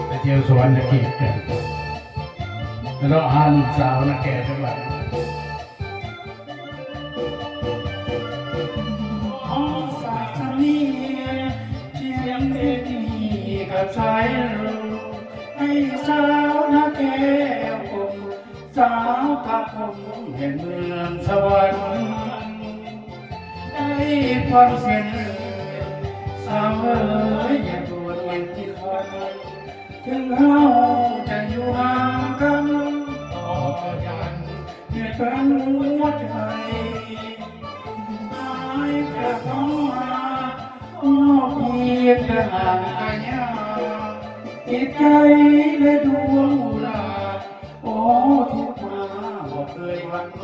ไปเที่ยวสวนตะเกียบกันแล้วหาลูกสาวนะแกจังหวัดฝากสามีเชียงเด็กนี่กับสายรุ้งให้สาวนาแก้วผมสาวพระผมแห่งเมืองสวรรค์ได้ฟังเสียงสาวเอ๋ยอย่าด่วนเย็นที่คนถึงเฮาจะอยู่ห่างกันต่อกันเหตุการณ์หัวใจหายกระทงมาโอ้เพียงแต่ห่างไกลยาจิตใจและดวงอุลาโอ้ทุกมาบ่เคยหวั่นไหว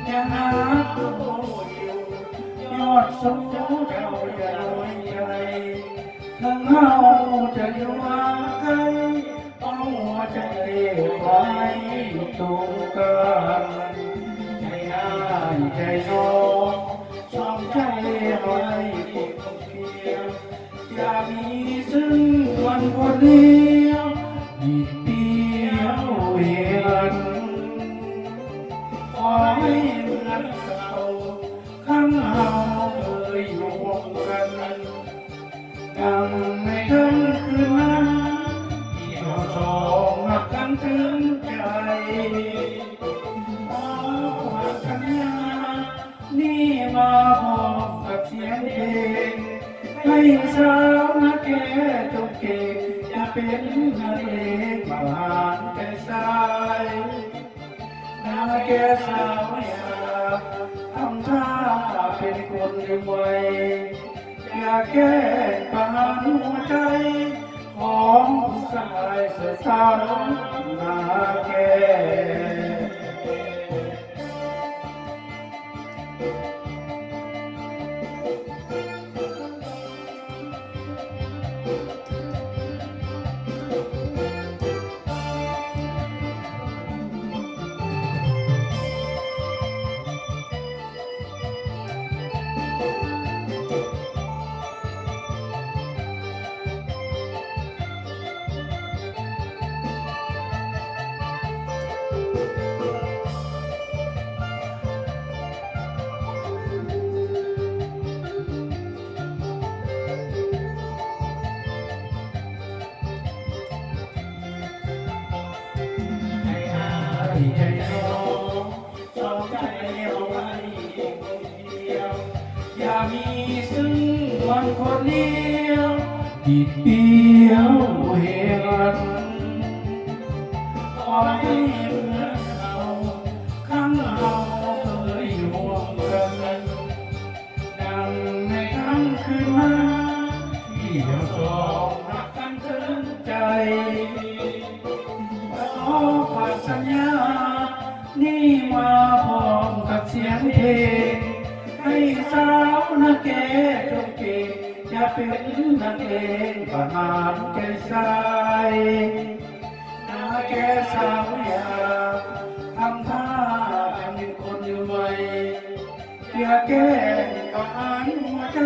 ยังหาตัวอยู่ยอดสูงเจ้าอย่าลอยใจถึงเฮาจะอยู่ห่างไกลเอาหัวใจไว้ตรงกลางใจอ้ายใจน้องสองใจไว้ปกเกี่ยวอย่ามีซึ่งวันคนเดียวอีกเดียวเห็นขอให้เหมือนเก่าข้างเราเคยอยู่วงกันยังไม่ถึงคืนนั้นที่เราสองรักกันถึงใจขอความสัญญานี่มาพร้อมกับเสียงเพลงให้สาวนาแก่จงเก่งอย่าเป็นนักเลงบานใจสายนาแก่สาวอย่าทำท่าเป็นคนลืมไว้อย่าแก้ปัญหาหัวใจของผู้ชายเสียสาวนาแก่ ใจน้องสองใจเอาไว้คนเดียวอย่ามีซึ่งวันคนเดียวอีกเดียวเหตุขอให้เหมือนเราข้างเราเคยอยู่ร่วมกันดังในครั้งคืนนั้นที่เราสองรักกันถึงใจ ขอฝากสัญญานี่มาพร้อมกับเสียงเพลงให้สาวนาแก่จงเก่งอย่าเป็นนักเลงประหารใจสายนาแก่สาวอย่าทำท่าเป็นคนอยู่ไว้อย่าแก้ประหารหัวใจ